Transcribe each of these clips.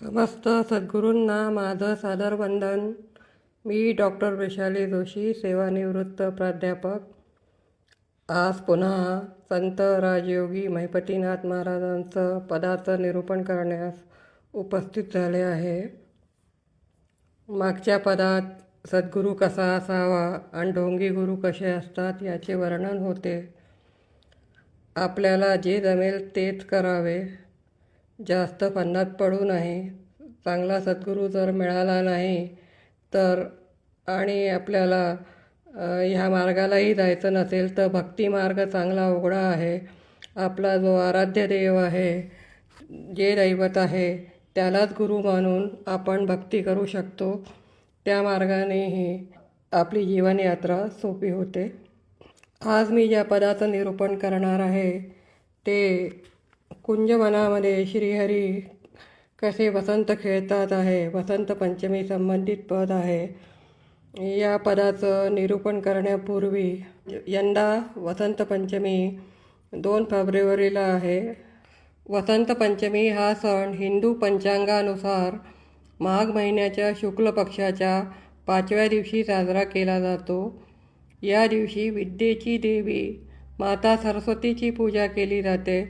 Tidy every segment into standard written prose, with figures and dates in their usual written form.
समस्त सद्गुरूंना माझं सादर वंदन. मी डॉक्टर वैशाली जोशी, सेवानिवृत्त प्राध्यापक. आज पुन्हा संत राजयोगी महिपतीनाथ महाराजांचं पदाचं निरूपण करण्यास उपस्थित झाले आहे. मागच्या पदात सद्गुरू कसा असावा आणि ढोंगी गुरु कसे असतात याचे वर्णन होते. आपल्याला जे जमेल तेच करावे, जास्त फंदात पडू नये. चांगला सद्गुरू जर मिळाला नाही तर आणि आपल्याला ह्या मार्गालाही जायचं नसेल तर भक्ती मार्ग चांगला उघडा आहे. आपला जो आराध्य देव आहे, जे दैवत आहे, त्यालाच गुरु मानून आपण भक्ती करू शकतो. त्या मार्गानेही आपली जीवनयात्रा सोपी होते. आज मी ज्या पदाचं निरूपण करणार आहे ते कुंजवनामध्ये श्रीहरी कसे वसंत खेळतात आहे, वसंत पंचमी संबंधित पद आहे. या पदाचं निरूपण करण्यापूर्वी यंदा वसंत पंचमी 2 फेब्रुवारीला आहे. वसंत पंचमी हा सण हिंदू पंचांगानुसार माघ महिन्याच्या शुक्ल पक्षाच्या 5व्या दिवशी साजरा केला जातो. या दिवशी विद्येची देवी माता सरस्वतीची पूजा केली जाते.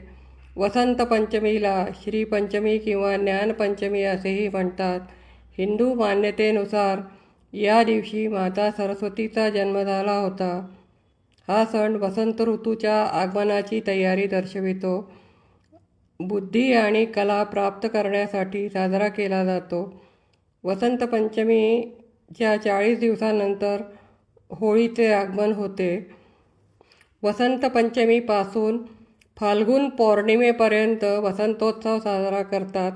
वसंत पंचमीला श्रीपंचमी किंवा ज्ञानपंचमी असेही म्हणतात. हिंदू मान्यतेनुसार या दिवशी माता सरस्वतीचा जन्म झाला होता. हा सण वसंत ऋतूच्या आगमनाची तयारी दर्शवितो. बुद्धी आणि कला प्राप्त करण्यासाठी साजरा केला जातो. वसंत पंचमीच्या 40 दिवसानंतर होळीचे आगमन होते. वसंत पंचमीपासून फाल्गुन पौर्णिमेपर्यंत वसंतोत्सव साजरा करतात.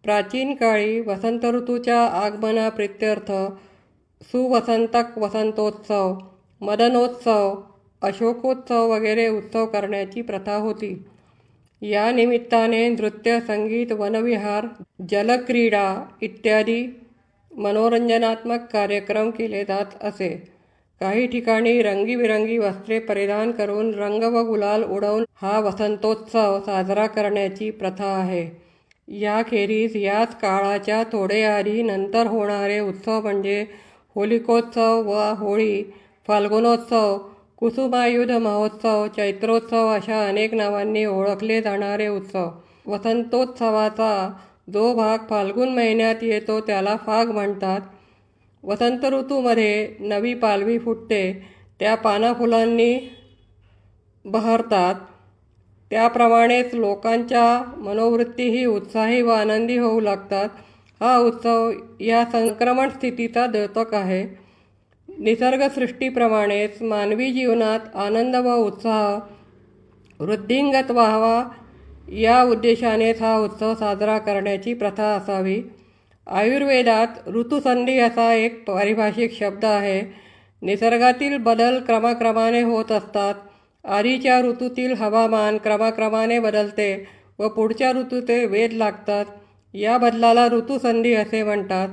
प्राचीन काळी वसंत ऋतूच्या आगमनाप्रित्यर्थ सुवसंतक वसंतोत्सव, मदनोत्सव, अशोकोत्सव वगैरे उत्सव करण्याची प्रथा होती. या निमित्ताने नृत्य, संगीत, वनविहार, जलक्रीडा इत्यादी मनोरंजनात्मक कार्यक्रम केले जात असे. काही ठिकाणी रंगीबिरंगी वस्त्रे परिधान करून रंग व गुलाल उडवून हा वसंतोत्सव साजरा करण्याची प्रथा आहे. याखेरीज याच काळाच्या थोडे आधी नंतर होणारे उत्सव म्हणजे होलिकोत्सव व होळी, फाल्गुनोत्सव, कुसुमायुध महोत्सव, चैत्रोत्सव अशा अनेक नावांनी ओळखले जाणारे उत्सव. वसंतोत्सवाचा जो भाग फाल्गुन महिन्यात येतो त्याला फाग म्हणतात. वसंत ऋतूमध्ये नवी पालवी फुटते, त्या पानाफुलांनी बहरतात. त्याप्रमाणेच लोकांच्या मनोवृत्तीही उत्साही व आनंदी होऊ लागतात. हा उत्सव या संक्रमण स्थितीचा द्योतक आहे. निसर्गसृष्टीप्रमाणेच मानवी जीवनात आनंद व उत्साह वृद्धिंगत व्हावा या उद्देशानेच हा उत्सव साजरा करण्याची प्रथा असावी. आयुर्वेदात ऋतुसंधी असा एक पारिभाषिक शब्द आहे. निसर्गातील बदल क्रमाक्रमाने होत असतात. आधीच्या ऋतूतील हवामान क्रमाक्रमाने बदलते व पुढच्या ऋतूचे वेध लागतात. या बदलाला ऋतुसंधी असे म्हणतात.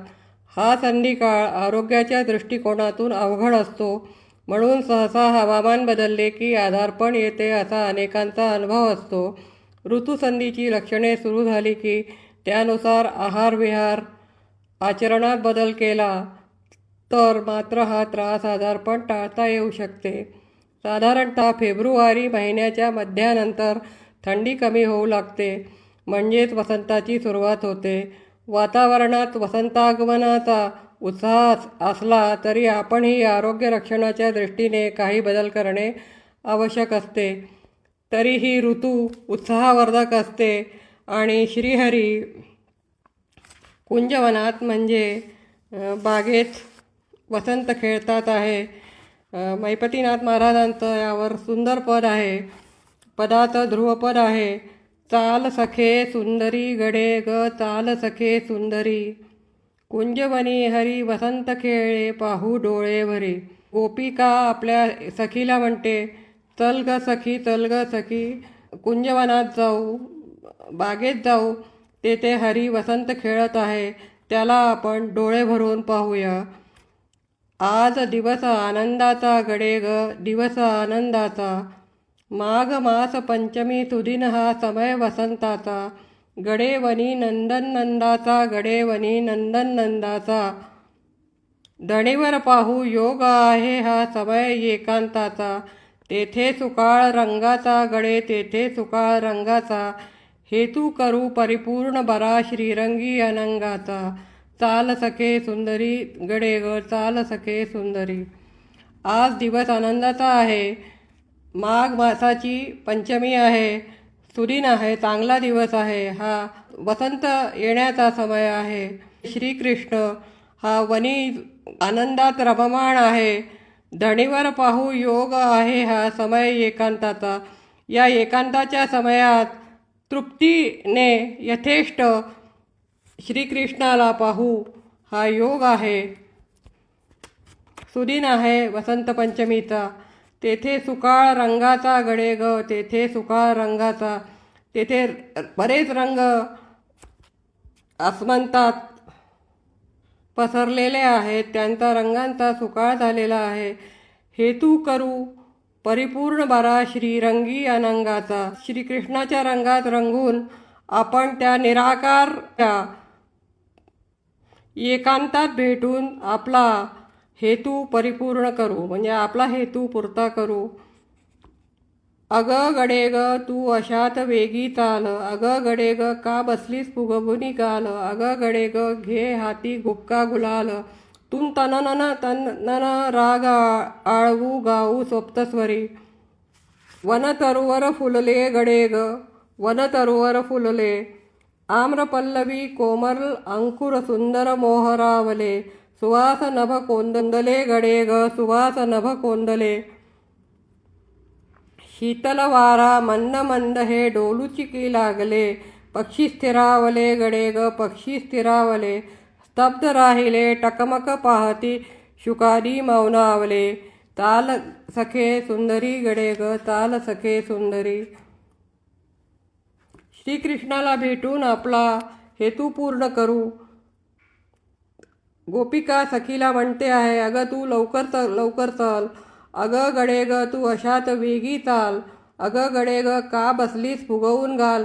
हा संधिकाळ आरोग्याच्या दृष्टिकोनातून अवघड असतो. म्हणून सहसा हवामान बदलले की आजारपण येते असा अनेकांचा अनुभव असतो. ऋतुसंधीची लक्षणे सुरू झाली की त्यानुसार आहारविहार आचरणात बदल केला तर मात्र हा त्रास आजारपण टाळता येऊ शकते. साधारणतः फेब्रुवारी महिन्याच्या मध्यानंतर थंडी कमी होऊ लागते, म्हणजेच वसंताची सुरुवात होते. वातावरणात वसंतागमनाचा उत्साह असला तरी आपणही आरोग्य रक्षणाच्या दृष्टीने काही बदल करणे आवश्यक असते. तरीही ऋतू उत्साहवर्धक असते आणि श्रीहरी कुंजवनात म्हणजे बागेत वसंत खेळतात आहे. महिपतीनाथ महाराजांचं यावर सुंदर पद आहे. पदाचं ध्रुवपद आहे. चाल सखे सुंदरी गडे ग चाल सखे सुंदरी, कुंजवनी हरी वसंत खेळे पाहू डोळे भरी. गोपिका आपल्या सखीला म्हणते, चल ग सखी, चल ग सखी, कुंजवनात जाऊ, बागेत जाऊ. तेथे हरी वसंत खेळत आहे, त्याला आपण डोळे भरून पाहूया. आज दिवस आनंदाचा गडे ग, दिवस आनंदाचा. माघ मास पंचमी सुदिन हा समय वसंताचा. गडे वनी नंदन नंदाचा, गडे वनी नंदन नंदाचा. धणीवर पाहू योग आहे हा समय एकांताचा. तेथे सुकाळ रंगाचा गडे, तेथे सुकाळ रंगाचा. हेतू करू परिपूर्ण बरा श्रीरंगी अनंगाचा. चाल सखे सुंदरी गडे ग, चाल सखे सुंदरी. आज दिवस आनंदाचा आहे. माघ मासाची पंचमी आहे. सुदिन आहे, चांगला दिवस आहे. हा वसंत येण्याचा समय आहे. श्रीकृष्ण हा वनी आनंदात रममाण आहे. धणीवर पाहू योग आहे हा समय एकांताचा. या एकांताच्या समयात तृप्तीने यथेष्ट श्रीकृष्णाला पाहू हा योग आहे. सुदिन आहे वसंत पंचमीचा. तेथे सुकाळ रंगाचा गडे ग, तेथे सुकाळ रंगाचा. तेथे बरेच रंग आसमंतात पसरलेले आहेत. त्यांचा रंगांचा सुकाळ झालेला आहे. हेतू करू परिपूर्ण बरा श्रीरंगी अनंगाचा. श्रीकृष्णाच्या रंगात रंगून आपण त्या निराकारच्या एकांतात भेटून आपला हेतू परिपूर्ण करू, म्हणजे आपला हेतू पुरता करू. अग गडे ग तू अशात वेगी चाल, अग गडे ग का बसलीस फुगवुनी गाल. अग गडे ग घे हाती गुक्का गुलाल, तुम तननन तनन राग आळवू गाऊ सप्तस्वरी. वन तरुवर फुलले गडे ग, वन तरुवर फुलले. आम्रपल्लवी कोमल अंकुर सुंदर मोहरावले. सुवास नभ कोंदले गडे ग, सुवास नभ कोंदले. शीतल वारा मंद मंद हे डोलूचिकी लागले. पक्षी स्थिरावले गडे ग, पक्षी स्थिरावले. स्तब्ध राहिले टकमक पाहती शुकादी मौनावले. ताल सखे सुंदरी गडे ग, ताल सखे सुंदरी. श्रीकृष्णाला भेटून आपला हेतू पूर्ण करू. गोपिका सखीला म्हणते आहे, अगं तू लवकर चल, लवकर चल. अगं गडे ग तू अशात वेगी चाल. अगं गडे ग का बसलीस फुगवून गाल,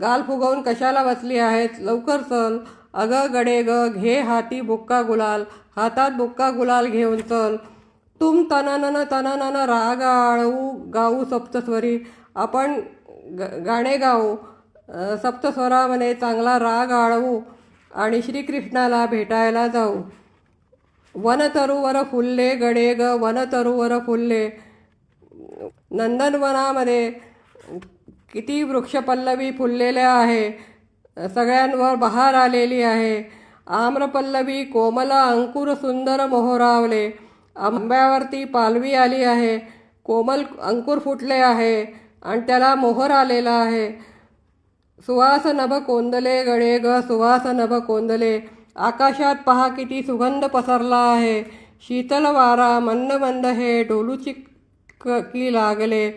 गाल फुगवून कशाला बसली आहेस, लवकर चल. अगं गडे ग घे हाती बुक्का गुलाल, हातात बुक्का गुलाल घेऊन चल. तुम तननन तननन राग आळवू गाऊ सप्तस्वरी. आपण गाणे गाऊ, सप्तस्वरामध्ये चांगला राग आळवू आणि श्रीकृष्णाला भेटायला जाऊ. वनतरुवर फुलले गडे ग, वनतरुवर फुलले. नंदनवनामध्ये किती वृक्षपल्लवी फुललेल्या आहे, सगळ्यांवर बहार आलेली आहे. आम्रपल्लवी कोमल अंकुर सुंदर मोहरावले. आंब्यावरती पालवी आली आहे, कोमल अंकुर फुटले आहे आणि त्याला मोहर आलेला आहे. सुवास नभ कोंदले गडे ग, सुवास नभ कोंदले. आकाशात पहा किती सुगंध पसरला आहे. शीतल वारा मंद मंद हे डोलूची की लागले.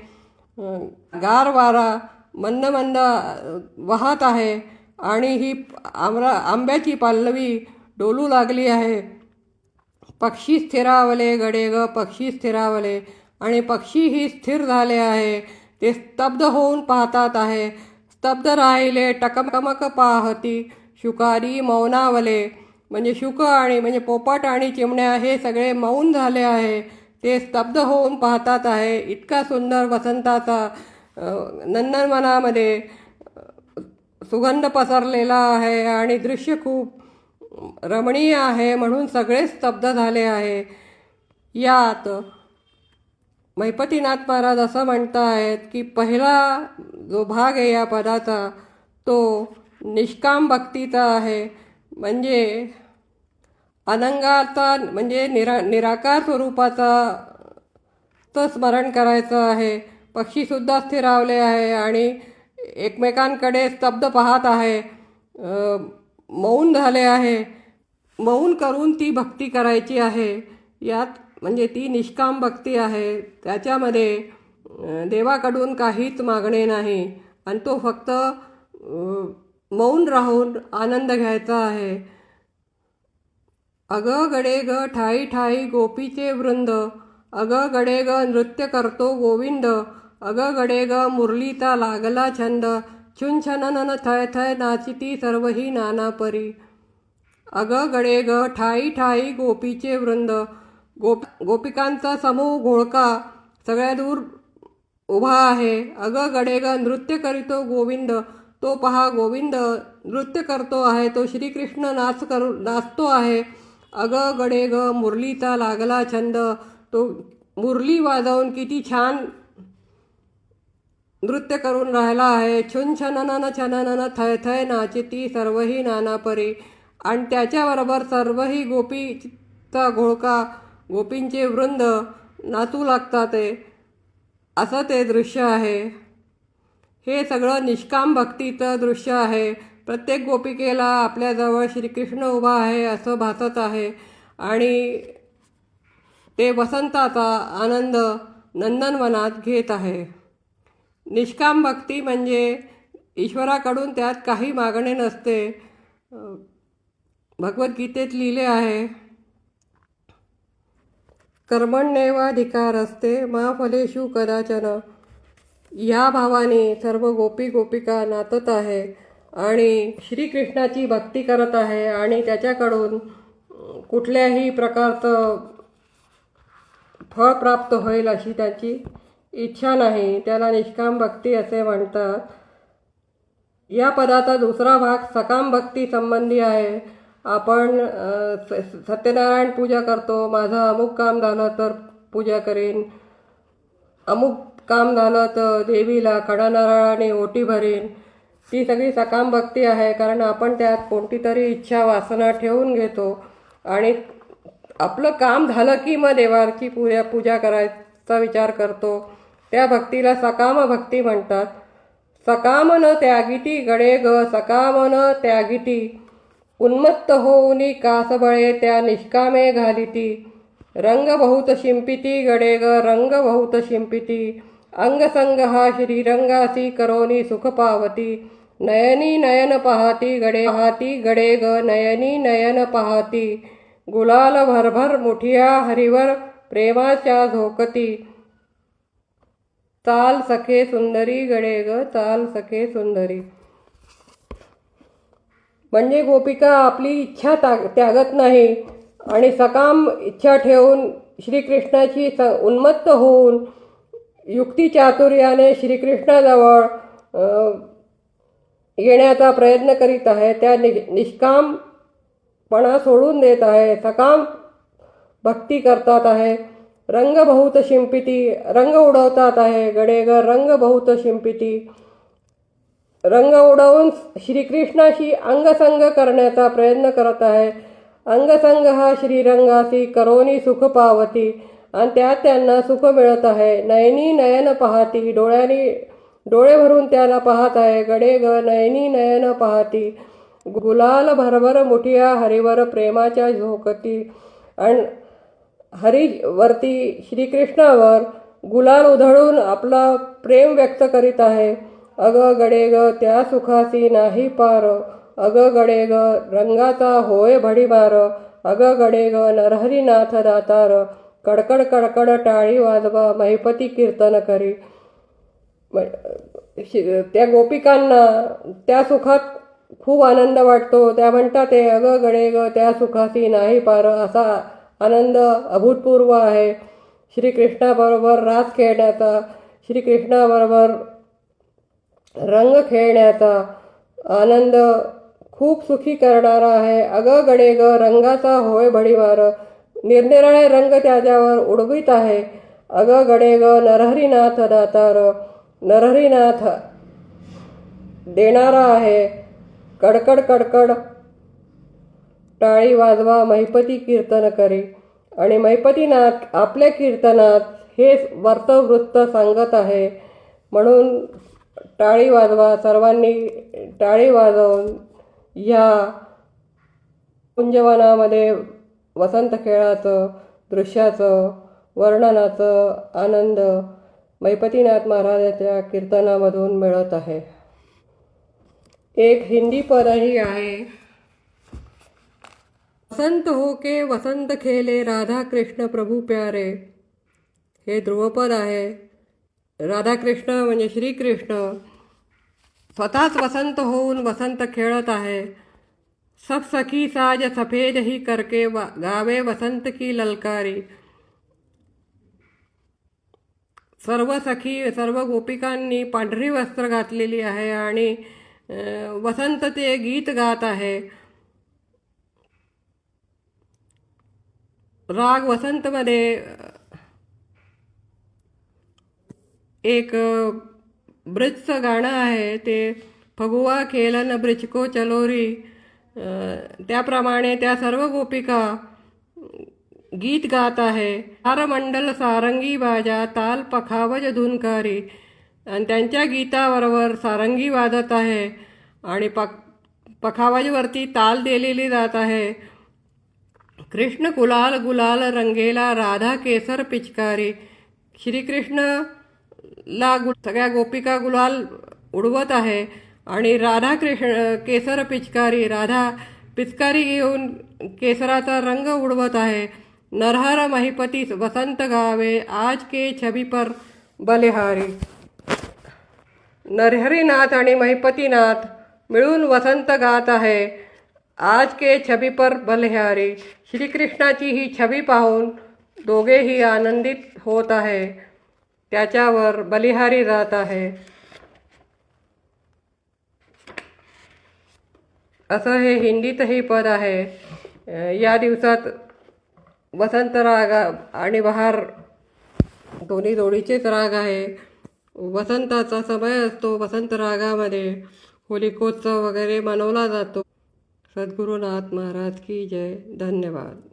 गार वारा मंद मंद वाहत आहे आणि ही आंब्याची पालवी डोलू लागली आहे. पक्षी स्थिरावले गडे ग, पक्षी स्थिरावले. आणि पक्षीही स्थिर झाले आहे, ते स्तब्ध होऊन पाहतात आहे. स्तब्ध राहिले टकमक पाहती शुकारी मौनावले. म्हणजे शुक आणि म्हणजे पोपट आणि चिमण्या हे सगळे मौन झाले आहे, ते स्तब्ध होऊन पाहतात आहे. इतका सुंदर वसंताचा नंदनवनामध्ये सुगंध पसरलेला आहे आणि दृश्य खूप रमणीय आहे, म्हणून सगळे स्तब्ध झाले आहे. यात महिपतीनाथ महाराज असं म्हणतायत की पहिला जो भाग आहे या पदाचा तो निष्काम भक्तीचा आहे. म्हणजे अनंगाचा म्हणजे निराकार स्वरूपाचा चं स्मरण करायचं आहे. पक्षीसुद्धा स्थिरावले आहे आणि एकमेकांकडे स्तब्ध पाहत आहे, मौन झाले आहे. मौन करून ती भक्ती करायची आहे. यात म्हणजे ती निष्काम भक्ती आहे. त्याच्यामध्ये देवाकडून काहीच मागणे नाही आणि तो फक्त मौन राहून आनंद घ्यायचा आहे. अगं गडे ग ठाई ठाई गोपीचे वृंद. अगं गडे ग नृत्य करतो गोविंद. अगं गडे ग मुरलीचा लागला छंद. छुनछनन थय थय नाचिती सर्वही नाना परी. अग गडे ग ठाई ठाई गोपीचे वृंद. गोपिकांचा समूह घोळका सगळ्या दूर उभा आहे. अग गडे ग नृत्य करीतो गोविंद. तो पहा गोविंद नृत्य करतो आहे. तो श्रीकृष्ण नाचतो आहे. अग गडे ग मुरलीचा लागला छंद. तो मुरली वाजवून किती छान नृत्य करून राहिला आहे. छुनछनन छननन थय थय नाचिती सर्वही नाना परी. आणि त्याच्याबरोबर सर्वही गोपीचा घोळका गोपींचे वृंद नाचू लागतात ते. असं ते दृश्य आहे. हे सगळं निष्काम भक्तीचं दृश्य आहे. प्रत्येक गोपिकेला आपल्याजवळ श्रीकृष्ण उभा आहे असं भासत आहे. आणि ते वसंताचा आनंद नंदनवनात घेत आहे. निष्काम भक्ती म्हणजे ईश्वराकडून त्यात काही मागणे नसते. भगवद्गीतेत लिहिले आहे, कर्मण्येवाधिकारस्ते मा फलेषु कदाचन. या भावाने सर्व गोपिका नाचत आहे आणि श्रीकृष्णाची भक्ती करत आहे आणि त्याच्याकडून कुठल्याही प्रकारचं फळ प्राप्त होईल अशी त्याची इच्छा नाही. त्याला निष्काम भक्ती असे म्हणतात. या पदाचा दुसरा भाग सकाम भक्ती संबंधी आहे. आपण सत्यनारायण पूजा करतो. माझं अमुक काम झालं तर पूजा करेन, अमुक काम झालं तर देवीला खडानारळाने ओटी भरेन. ती सगळी सकाम भक्ती आहे. कारण आपण त्यात कोणती तरी इच्छा वासना ठेवून घेतो आणि आपलं काम झालं की मग देवाची पूजा करायचा विचार करतो. त्या भक्तीला सकाम भक्ती म्हणतात. सकाम न त्यागिती गडे ग सकाम न त्यागिती. उन्मत्त होऊनी कासबळे त्या निष्कामे घालिती. रंग बहुत शिंपिती गडे ग रंग बहुत शिंपिती. अंगसंग हा श्रीरंगासी करोनी सुख पावती. नयनी नयन पाहती गडे ग नयनी नयन पाहती. गुलाल भरभर मुठिया हरिवर प्रेमाच्या झोकती. चाल सखे सुंदरी गडे ग चाल सखे सुंदरी. म्हणजे गोपिका आपली इच्छा त्यागत नाही आणि सकाम इच्छा ठेवून श्रीकृष्णाची उन्मत्त होऊन युक्तिचातुर्याने श्रीकृष्णाजवळ येण्याचा प्रयत्न करीत आहे. त्या निष्कामपणा सोडून देत आहे, सकाम भक्ती करतात आहे. रंग बहुत शिंपिती रंग उडवतात आहे गडे ग रंग बहुत शिंपिती. रंग उडवून श्रीकृष्णाशी अंगसंग करण्याचा प्रयत्न करत आहे. अंगसंग हा श्रीरंगासी करोनी सुख पावती. आणि त्यात त्यांना सुख मिळत आहे. नयनी नयन पाहती डोळे भरून त्याला पाहत आहे. गडे ग नयनी नयन पाहती. गुलाल भरभर मुठिया हरिवर प्रेमाच्या झोकती. आणि हरिवरती श्रीकृष्णावर गुलाल उधळून आपला प्रेम व्यक्त करीत आहे. अग गडे ग त्या सुखासी नाही पार. अग गडे ग रंगाचा होय भडीमार. अग गडे ग नरहरिनाथ दातार. कडकड कडकड टाळी वाजवा महिपती कीर्तन करी. त्या गोपिकांना त्या सुखात खूप आनंद वाटतो. त्या म्हणतात ते अग गडे ग त्या सुखासी नाही पार. असा आनंद अभूतपूर्व आहे. श्रीकृष्णाबरोबर रास खेळण्याचा, श्रीकृष्णाबरोबर रंग खेळण्याचा आनंद खूप सुखी करणारा आहे. अग गडे ग रंगाचा होय भडीमार. निरनिराळे रंग त्याच्यावर उडवीत आहे. अग गडे ग नरहरिनाथ दातार. नरहरिनाथ देणारा आहे. कडकड कडकड टाळी वाजवा महिपती कीर्तन करी. आणि महिपतीनाथ आपल्या कीर्तनात हे वर्तवृत्त सांगत आहे. म्हणून टाळी वाजवा. सर्वांनी टाळी वाजवून या कुंजवनामध्ये वसंत खेळाचं दृश्याचं वर्णनाचं आनंद महिपतीनाथ महाराजाच्या कीर्तनामधून मिळत आहे. एक हिंदी पदही आहे, वसंत हो के वसंत खेले राधा कृष्ण प्रभू प्यारे. हे ध्रुवपद आहे. राधाकृष्ण म्हणजे श्रीकृष्ण स्वतःच वसंत होऊन वसंत खेळत आहे। सब सखी साज सफेद ही करके गावे वसंत की ललकारी। सर्व सखी सर्व गोपिकांनी पांढरी वस्त्र घातलेली आहे आणि वसंत ते गीत गात आहे। राग वसंतमध्ये एक ब्रिजचं गाणं आहे ते फगुआ खेलन ब्रिज को चलोरी। त्याप्रमाणे त्या सर्व गोपिका गीत गात आहे। तारमंडल सारंगी बाजा ताल पखावज धुनकारी। आणि त्यांच्या गीताबरोबर सारंगी वाजत आहे आणि पखावजवरती ताल दिलेली जात आहे। कृष्ण गुलाल गुलाल रंगेला राधा केसर पिचकारी। श्रीकृष्णला सगळ्या गोपिका गुलाल उडवत आहे आणि राधा केसर पिचकारी, राधा पिचकारी घेऊन केसराचा रंग उडवत आहे। नरहर महिपती वसंत गावे आज के छबी पर बलिहारी। नरहरीनाथ आणि महिपतीनाथ मिळून वसंत गात आहे। आज के छबी पर बलिहारी। श्रीकृष्णाची ही छबी पाहून दोघेही आनंदित होत आहे। त्याच्यावर बलिहारी जात आहे। असं हे हिंदीतही पद आहे। या दिवसात वसंत राग आणि बहार दोन्ही जोडीचेच राग आहे। वसंताचा समय असतो। वसंत रागामध्ये होलिकोत्सव वगैरे मनवला जातो। सद्गुरुनाथ महाराज की जय। धन्यवाद।